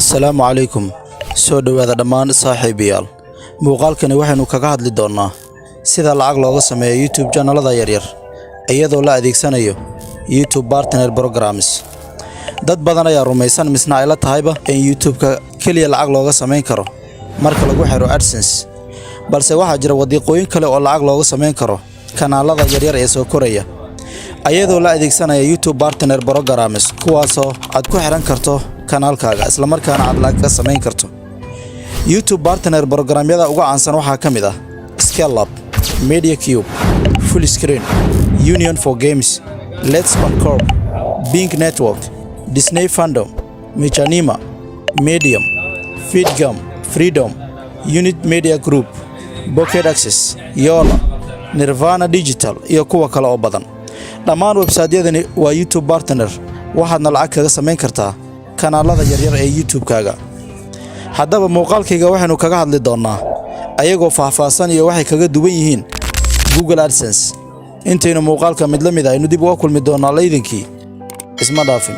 السلام عليكم soo dhawaada dhammaan saaxiibayaal muuqaalkani waxaanu kaga hadli doonaa sida lacag looga sameeyo YouTube channelada yaryar iyadoo la adeegsanayo YouTube Partner Programs dad badan ayaa rumaysan misna ay la tahayba in YouTube-ka kaliya lacag looga sameyn karo marka lagu xiro AdSense balse waxaa jira wadiiqooyin kale oo lacag looga sameyn karo kanaalada yaryar ee soo koraya iyadoo la adeegsanayo YouTube Partner Programs kuwaasoo aad ku xiran karto kanaalkaaga isla markaana aad lacag ka sameyn karto YouTube Partner Programyada ugu caansan waxaa ka mid ah Scaleup, MediaCube, Fullscreen, Union for Games, Let's Bancorp, Bing Network, Disney Fandom, Mechanima, Medium, Feedgum, Freedom, Unit Media Group, Pocket Access, Yola, Nirvana Digital iyo kuwa kale oo badan dhammaan website-yadani waa YouTube Partner waxaadna lacag kaga sameyn kartaa kanaalada yaryar ee YouTube-kaaga haddaba muuqaalkayga waxaanu kaga hadli doonaa ayagoo faahfaahsan iyo waxay kaga duwan yihiin Google AdSense intaynu muuqaalka mid la mid ah aynu dib uga kulmi doonaa laydinkii isma dhaafin